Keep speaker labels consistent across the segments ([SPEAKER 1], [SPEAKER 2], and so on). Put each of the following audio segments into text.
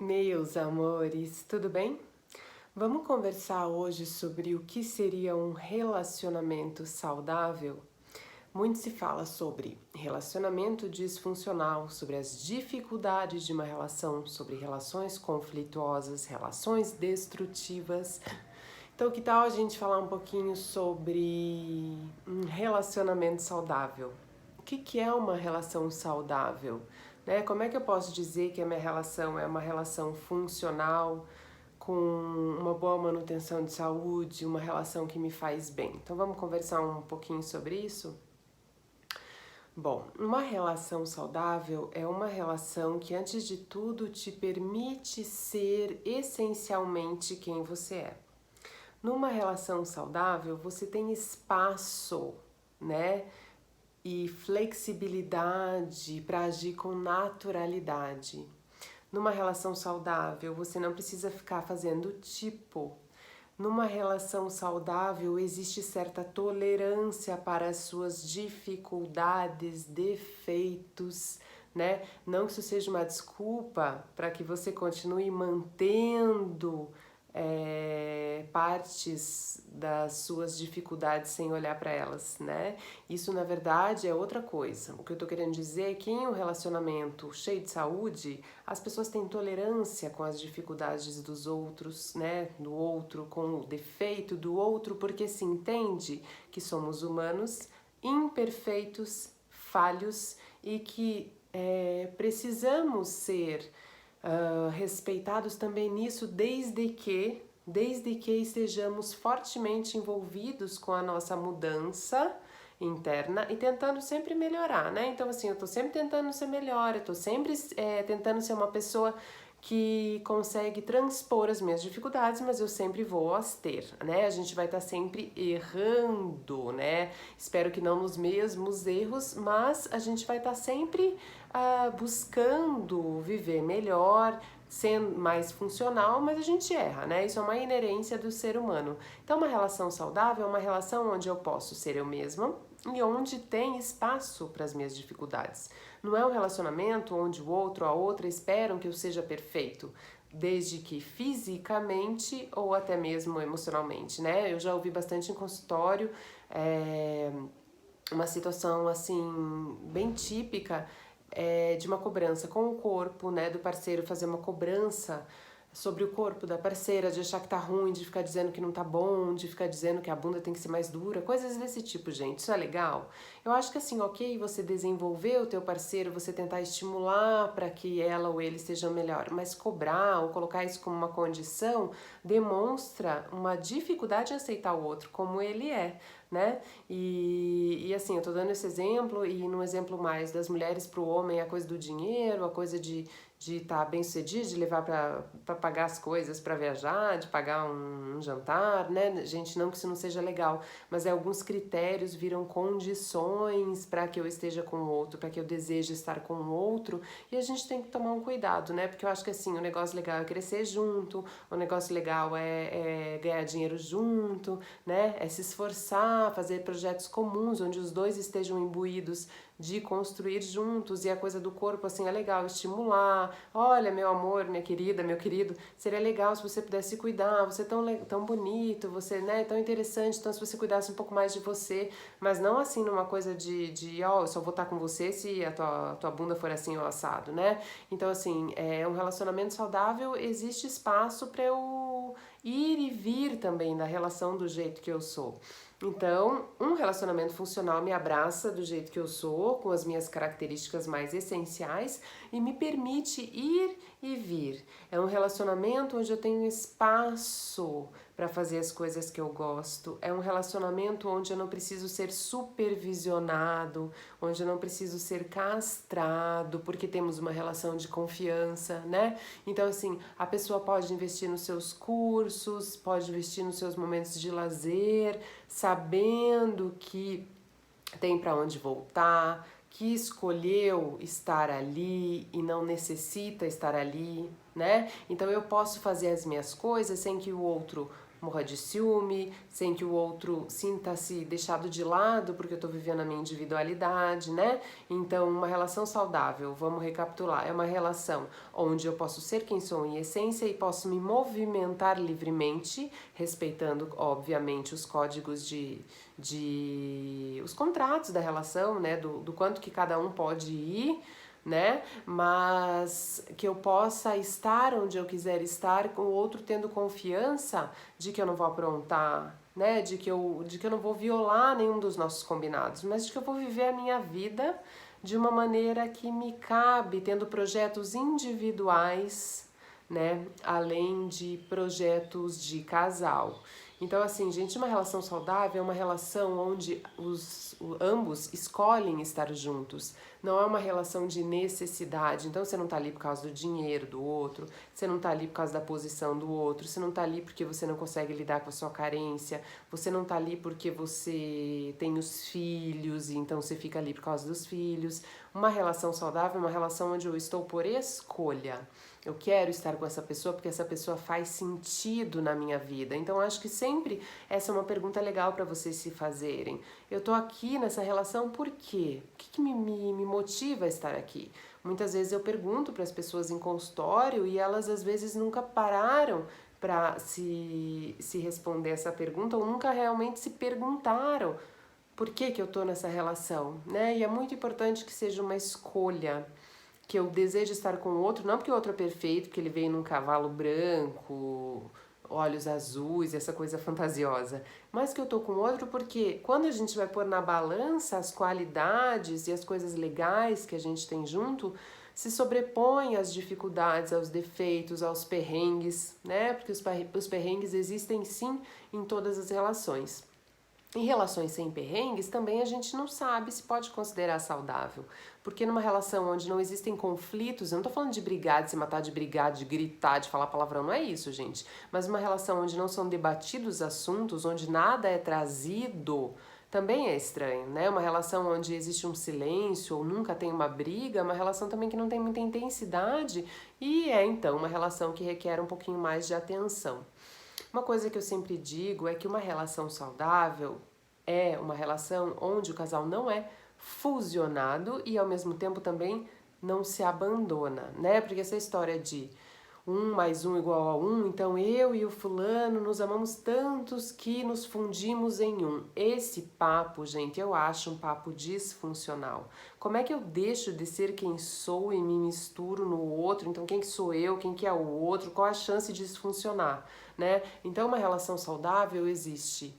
[SPEAKER 1] Meus amores, tudo bem? Vamos conversar hoje sobre o que seria um relacionamento saudável? Muito se fala sobre relacionamento disfuncional, sobre as dificuldades de uma relação, sobre relações conflituosas, relações destrutivas. Então, que tal a gente falar um pouquinho sobre um relacionamento saudável? O que é uma relação saudável? Né? Como é que eu posso dizer que a minha relação é uma relação funcional, com uma boa manutenção de saúde, uma relação que me faz bem? Então, vamos conversar um pouquinho sobre isso? Bom, uma relação saudável é uma relação que, antes de tudo, te permite ser essencialmente quem você é. Numa relação saudável, você tem espaço, né? E flexibilidade para agir com naturalidade. Numa relação saudável, você não precisa ficar fazendo tipo. Numa relação saudável, existe certa tolerância para as suas dificuldades, defeitos, né? Não que isso seja uma desculpa para que você continue mantendo partes das suas dificuldades sem olhar para elas, né? Isso, na verdade, é outra coisa. O que eu tô querendo dizer é que em um relacionamento cheio de saúde, as pessoas têm tolerância com as dificuldades dos outros, né? Do outro, com o defeito do outro, porque se entende que somos humanos, imperfeitos, falhos e que precisamos ser respeitados também nisso, desde que estejamos fortemente envolvidos com a nossa mudança interna e tentando sempre melhorar, né? Então, assim, eu tô sempre tentando ser melhor, eu tô sempre tentando ser uma pessoa que consegue transpor as minhas dificuldades, mas eu sempre vou as ter, né? A gente vai estar sempre errando, né? Espero que não nos mesmos erros, mas a gente vai estar sempre buscando viver melhor, sendo mais funcional, mas a gente erra, né? Isso é uma inerência do ser humano. Então, uma relação saudável é uma relação onde eu posso ser eu mesma e onde tem espaço para as minhas dificuldades. Não é um relacionamento onde o outro ou a outra esperam que eu seja perfeito, desde que fisicamente ou até mesmo emocionalmente, né? Eu já ouvi bastante em consultório uma situação assim bem típica de uma cobrança com o corpo, né, do parceiro, fazer uma cobrança sobre o corpo da parceira, de achar que tá ruim, de ficar dizendo que não tá bom, de ficar dizendo que a bunda tem que ser mais dura, coisas desse tipo, gente. Isso é legal? Eu acho que assim, ok, você desenvolver o teu parceiro, você tentar estimular para que ela ou ele seja melhor, mas cobrar ou colocar isso como uma condição demonstra uma dificuldade em aceitar o outro como ele é, né? E assim, eu tô dando esse exemplo e num exemplo mais das mulheres pro homem, a coisa do dinheiro, a coisa de estar bem sucedido, de levar para pagar as coisas para viajar, de pagar um jantar, né? Gente, não que isso não seja legal, mas alguns critérios viram condições para que eu esteja com o outro, para que eu deseje estar com o outro, e a gente tem que tomar um cuidado, né? Porque eu acho que assim, o negócio legal é crescer junto, o negócio legal é ganhar dinheiro junto, né? É se esforçar, fazer projetos comuns, onde os dois estejam imbuídos de construir juntos, e a coisa do corpo, assim, é legal estimular. Olha, meu amor, minha querida, meu querido, seria legal se você pudesse cuidar, você é tão bonito, você, né, tão interessante, então se você cuidasse um pouco mais de você, mas não assim numa coisa ó, eu só vou estar com você se a tua bunda for assim ou assado, né? Então, assim, um relacionamento saudável, existe espaço para eu ir e vir também da relação do jeito que eu sou. Então, um relacionamento funcional me abraça do jeito que eu sou, com as minhas características mais essenciais e me permite ir e vir. É um relacionamento onde eu tenho espaço para fazer as coisas que eu gosto. É um relacionamento onde eu não preciso ser supervisionado, onde eu não preciso ser castrado, porque temos uma relação de confiança, né? Então, assim, a pessoa pode investir nos seus cursos, pode investir nos seus momentos de lazer, sabendo que tem para onde voltar, que escolheu estar ali e não necessita estar ali, né? Então eu posso fazer as minhas coisas sem que o outro morra de ciúme, sem que o outro sinta-se deixado de lado porque eu tô vivendo a minha individualidade, né? Então, uma relação saudável, vamos recapitular, é uma relação onde eu posso ser quem sou em essência e posso me movimentar livremente, respeitando, obviamente, os códigos os contratos da relação, né? Do quanto que cada um pode ir, né? Mas que eu possa estar onde eu quiser estar, com o outro tendo confiança de que eu não vou aprontar, né? De que eu não vou violar nenhum dos nossos combinados, mas de que eu vou viver a minha vida de uma maneira que me cabe, tendo projetos individuais, né? Além de projetos de casal. Então, assim, gente, uma relação saudável é uma relação onde ambos escolhem estar juntos. Não é uma relação de necessidade. Então, você não tá ali por causa do dinheiro do outro, você não tá ali por causa da posição do outro, você não tá ali porque você não consegue lidar com a sua carência, você não tá ali porque você tem os filhos e então você fica ali por causa dos filhos. Uma relação saudável é uma relação onde eu estou por escolha. Eu quero estar com essa pessoa porque essa pessoa faz sentido na minha vida. Então, acho que sempre essa é uma pergunta legal para vocês se fazerem. Eu tô aqui nessa relação por quê? O que me motiva a estar aqui? Muitas vezes eu pergunto para as pessoas em consultório e elas às vezes nunca pararam para se responder essa pergunta ou nunca realmente se perguntaram por que eu tô nessa relação, né? E é muito importante que seja uma escolha, que eu desejo estar com o outro, não porque o outro é perfeito, porque ele veio num cavalo branco, olhos azuis, essa coisa fantasiosa, mas que eu tô com o outro porque quando a gente vai pôr na balança as qualidades e as coisas legais que a gente tem junto, se sobrepõem às dificuldades, aos defeitos, aos perrengues, né? Porque os perrengues existem sim em todas as relações. Em relações sem perrengues, também a gente não sabe se pode considerar saudável. Porque numa relação onde não existem conflitos, eu não tô falando de brigar, de se matar, de brigar, de gritar, de falar palavrão, não é isso, gente. Mas uma relação onde não são debatidos assuntos, onde nada é trazido, também é estranho, né? Uma relação onde existe um silêncio ou nunca tem uma briga, uma relação também que não tem muita intensidade e é então uma relação que requer um pouquinho mais de atenção. Uma coisa que eu sempre digo é que uma relação saudável é uma relação onde o casal não é fusionado e ao mesmo tempo também não se abandona, né? Porque essa história de 1 + 1 = 1, então eu e o fulano nos amamos tantos que nos fundimos em um. Esse papo, gente, eu acho um papo disfuncional. Como é que eu deixo de ser quem sou e me misturo no outro? Então quem que sou eu, quem que é o outro? Qual a chance disso funcionar, né? Então uma relação saudável existe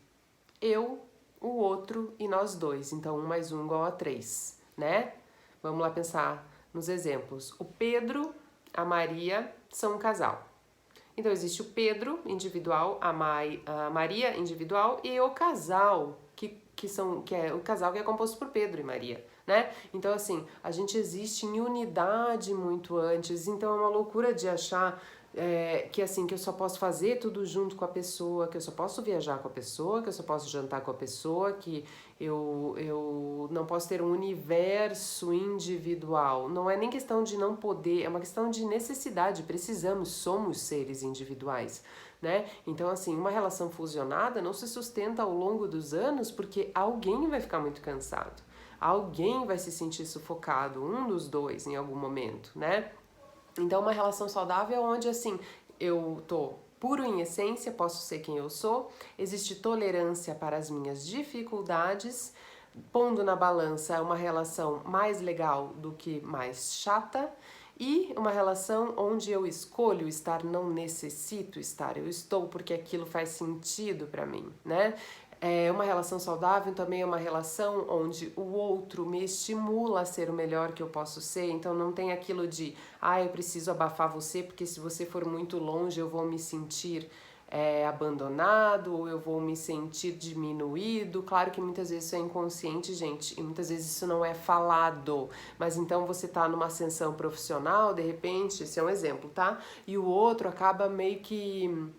[SPEAKER 1] eu, o outro e nós dois. Então 1 + 1 = 3, né? Vamos lá pensar nos exemplos. O Pedro, a Maria são um casal. Então existe o Pedro individual, a Maria individual e o casal, que é o casal que é composto por Pedro e Maria, né? Então assim, a gente existe em unidade muito antes, então é uma loucura de achar que assim, que eu só posso fazer tudo junto com a pessoa, que eu só posso viajar com a pessoa, que eu só posso jantar com a pessoa, que eu não posso ter um universo individual. Não é nem questão de não poder, é uma questão de necessidade, precisamos, somos seres individuais, né? Então assim, uma relação fusionada não se sustenta ao longo dos anos porque alguém vai ficar muito cansado, alguém vai se sentir sufocado, um dos dois em algum momento, né? Então, uma relação saudável é onde, assim, eu tô puro em essência, posso ser quem eu sou, existe tolerância para as minhas dificuldades, pondo na balança uma relação mais legal do que mais chata, e uma relação onde eu escolho estar, não necessito estar, eu estou porque aquilo faz sentido para mim, né? Uma relação saudável também é uma relação onde o outro me estimula a ser o melhor que eu posso ser, então não tem aquilo de, eu preciso abafar você porque se você for muito longe eu vou me sentir abandonado ou eu vou me sentir diminuído. Claro que muitas vezes isso é inconsciente, gente, e muitas vezes isso não é falado, mas então você tá numa ascensão profissional, de repente, esse é um exemplo, tá? E o outro acaba meio que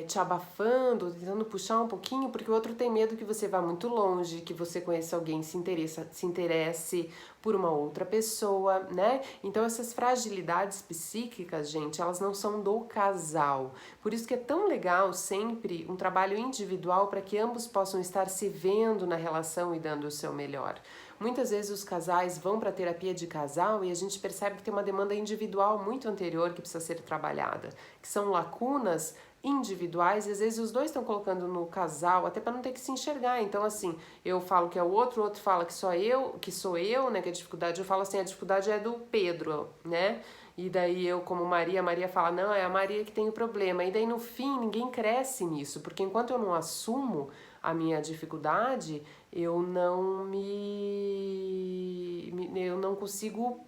[SPEAKER 1] te abafando, tentando puxar um pouquinho, porque o outro tem medo que você vá muito longe, que você conheça alguém, se interesse por uma outra pessoa, né? Então essas fragilidades psíquicas, gente, elas não são do casal. Por isso que é tão legal sempre um trabalho individual para que ambos possam estar se vendo na relação e dando o seu melhor. Muitas vezes os casais vão para terapia de casal e a gente percebe que tem uma demanda individual muito anterior que precisa ser trabalhada, que são lacunas individuais e às vezes os dois estão colocando no casal até para não ter que se enxergar. Então assim, eu falo que é o outro fala que sou eu, né, que a dificuldade, eu falo assim, a dificuldade é do Pedro, né? E daí eu, como Maria, a Maria fala, não, é a Maria que tem o problema. E daí no fim ninguém cresce nisso, porque enquanto eu não assumo a minha dificuldade, eu não consigo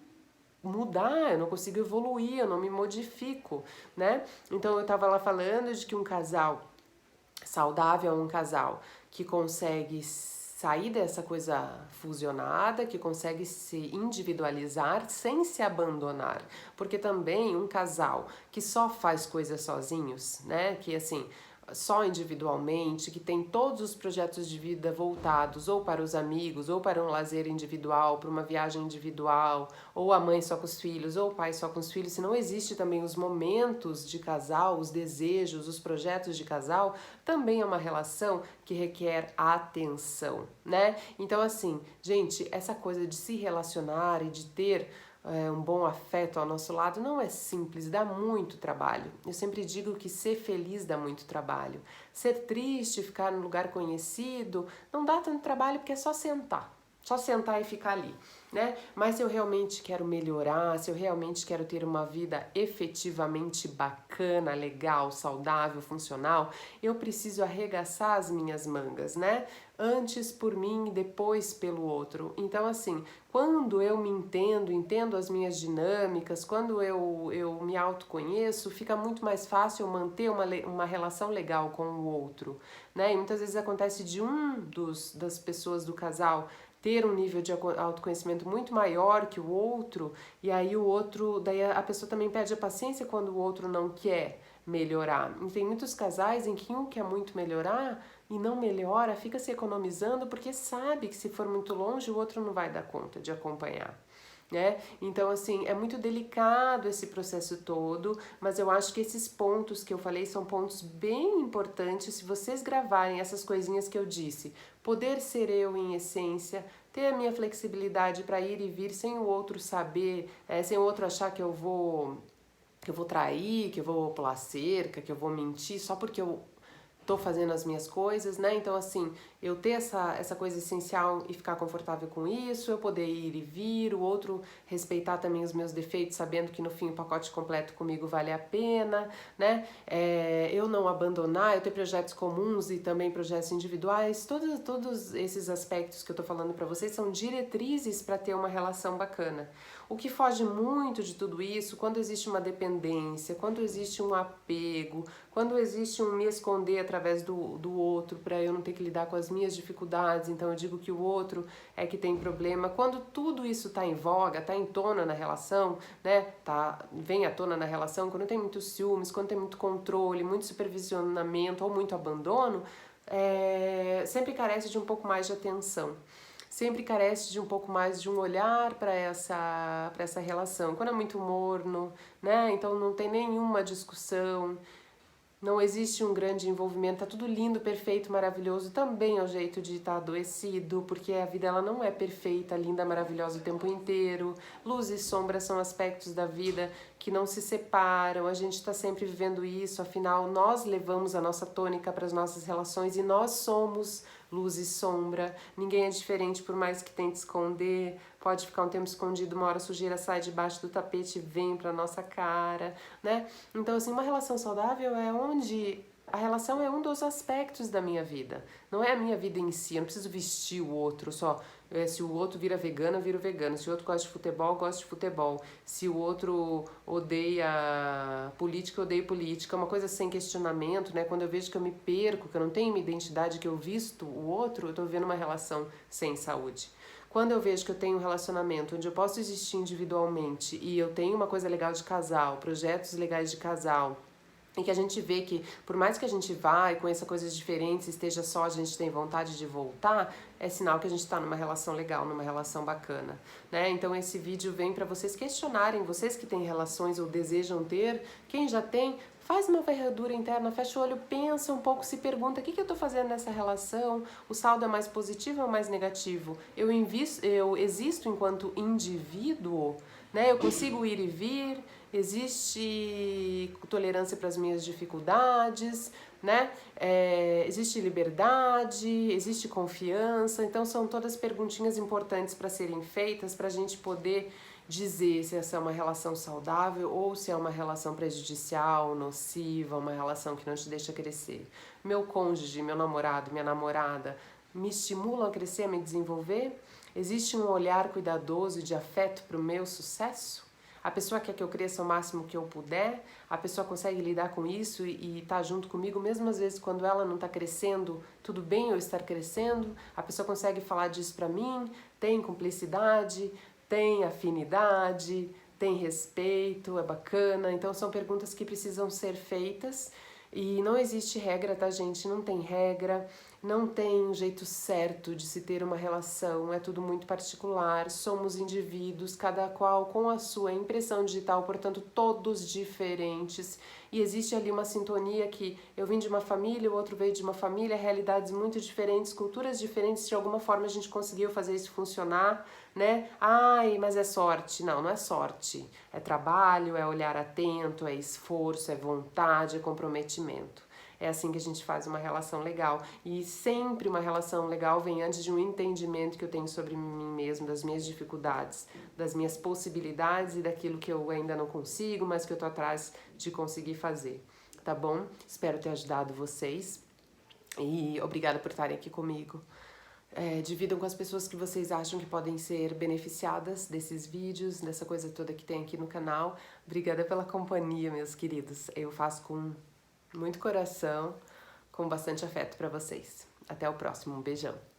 [SPEAKER 1] mudar, eu não consigo evoluir, eu não me modifico, né? Então eu tava lá falando de que um casal saudável é um casal que consegue sair dessa coisa fusionada, que consegue se individualizar sem se abandonar. Porque também um casal que só faz coisas sozinhos, né? Que assim, só individualmente, que tem todos os projetos de vida voltados ou para os amigos, ou para um lazer individual, para uma viagem individual, ou a mãe só com os filhos, ou o pai só com os filhos, se não existe também os momentos de casal, os desejos, os projetos de casal, também é uma relação que requer atenção, né? Então assim, gente, essa coisa de se relacionar e de ter um bom afeto ao nosso lado não é simples, dá muito trabalho. Eu sempre digo que ser feliz dá muito trabalho. Ser triste, ficar num lugar conhecido, não dá tanto trabalho porque é só sentar. Só sentar e ficar ali, né? Mas se eu realmente quero melhorar, se eu realmente quero ter uma vida efetivamente bacana, legal, saudável, funcional, eu preciso arregaçar as minhas mangas, né? Antes por mim e depois pelo outro. Então, assim, quando eu me entendo as minhas dinâmicas, quando eu me autoconheço, fica muito mais fácil eu manter uma relação legal com o outro, né? E muitas vezes acontece de das pessoas do casal ter um nível de autoconhecimento muito maior que o outro, e aí daí a pessoa também perde a paciência quando o outro não quer melhorar. E tem muitos casais em que um quer muito melhorar e não melhora, fica se economizando porque sabe que se for muito longe o outro não vai dar conta de acompanhar. Né? Então, assim, é muito delicado esse processo todo, mas eu acho que esses pontos que eu falei são pontos bem importantes. Se vocês gravarem essas coisinhas que eu disse, poder ser eu em essência, ter a minha flexibilidade para ir e vir sem o outro saber, sem o outro achar que eu vou trair, que eu vou pular cerca, que eu vou mentir só porque eu tô fazendo as minhas coisas, né? Então, assim, eu ter essa coisa essencial e ficar confortável com isso, eu poder ir e vir, o outro respeitar também os meus defeitos, sabendo que no fim o pacote completo comigo vale a pena, né? Eu não abandonar, eu ter projetos comuns e também projetos individuais, todos esses aspectos que eu tô falando pra vocês são diretrizes para ter uma relação bacana. O que foge muito de tudo isso, quando existe uma dependência, quando existe um apego, quando existe um me esconder através do outro para eu não ter que lidar com as minhas dificuldades, então eu digo que o outro é que tem problema. Quando tudo isso está em voga, está em tona na relação, né? Vem à tona na relação, quando tem muitos ciúmes, quando tem muito controle, muito supervisionamento ou muito abandono, sempre carece de um pouco mais de atenção. Sempre carece de um pouco mais de um olhar para essa relação. Quando é muito morno, né? Então não tem nenhuma discussão, não existe um grande envolvimento, tá tudo lindo, perfeito, maravilhoso. Também é o jeito de estar adoecido, porque a vida ela não é perfeita, linda, maravilhosa o tempo inteiro. Luz e sombra são aspectos da vida que não se separam, a gente está sempre vivendo isso, afinal nós levamos a nossa tônica para as nossas relações e nós somos luz e sombra, ninguém é diferente por mais que tente esconder, pode ficar um tempo escondido, uma hora a sujeira sai debaixo do tapete e vem pra nossa cara, né? Então assim, uma relação saudável é onde a relação é um dos aspectos da minha vida, não é a minha vida em si, eu não preciso vestir o outro só. Se o outro vira vegano, eu viro vegano. Se o outro gosta de futebol, eu gosto de futebol. Se o outro odeia política, eu odeio política. É uma coisa sem questionamento, né? Quando eu vejo que eu me perco, que eu não tenho uma identidade, que eu visto o outro, eu tô vivendo uma relação sem saúde. Quando eu vejo que eu tenho um relacionamento onde eu posso existir individualmente e eu tenho uma coisa legal de casal, projetos legais de casal, E que a gente vê que, por mais que a gente vá e conheça coisas diferentes, esteja só, a gente tem vontade de voltar, é sinal que a gente tá numa relação legal, numa relação bacana, né? Então esse vídeo vem para vocês questionarem, vocês que têm relações ou desejam ter, quem já tem, faz uma varredura interna, fecha o olho, pensa um pouco, se pergunta, o que eu tô fazendo nessa relação? O saldo é mais positivo ou mais negativo? Eu existo enquanto indivíduo, né? Eu consigo ir e vir, existe tolerância para as minhas dificuldades, né? Existe liberdade, existe confiança. Então são todas perguntinhas importantes para serem feitas para a gente poder dizer se essa é uma relação saudável ou se é uma relação prejudicial, nociva, uma relação que não te deixa crescer. Meu cônjuge, meu namorado, minha namorada me estimulam a crescer, a me desenvolver? Existe um olhar cuidadoso e de afeto para o meu sucesso? A pessoa quer que eu cresça o máximo que eu puder? A pessoa consegue lidar com isso e tá junto comigo, mesmo às vezes quando ela não tá crescendo, tudo bem eu estar crescendo? A pessoa consegue falar disso pra mim? Tem cumplicidade? Tem afinidade? Tem respeito? É bacana? Então são perguntas que precisam ser feitas e não existe regra, tá, gente? Não tem regra. Não tem um jeito certo de se ter uma relação, é tudo muito particular, somos indivíduos, cada qual com a sua impressão digital, portanto todos diferentes, e existe ali uma sintonia que eu vim de uma família, o outro veio de uma família, realidades muito diferentes, culturas diferentes, de alguma forma a gente conseguiu fazer isso funcionar, né? Ai, mas é sorte. Não, não é sorte, é trabalho, é olhar atento, é esforço, é vontade, é comprometimento. É assim que a gente faz uma relação legal. E sempre uma relação legal vem antes de um entendimento que eu tenho sobre mim mesmo, das minhas dificuldades, das minhas possibilidades e daquilo que eu ainda não consigo, mas que eu tô atrás de conseguir fazer. Tá bom? Espero ter ajudado vocês. E obrigada por estarem aqui comigo. Dividam com as pessoas que vocês acham que podem ser beneficiadas desses vídeos, dessa coisa toda que tem aqui no canal. Obrigada pela companhia, meus queridos. Eu faço com muito coração, com bastante afeto para vocês. Até o próximo, um beijão.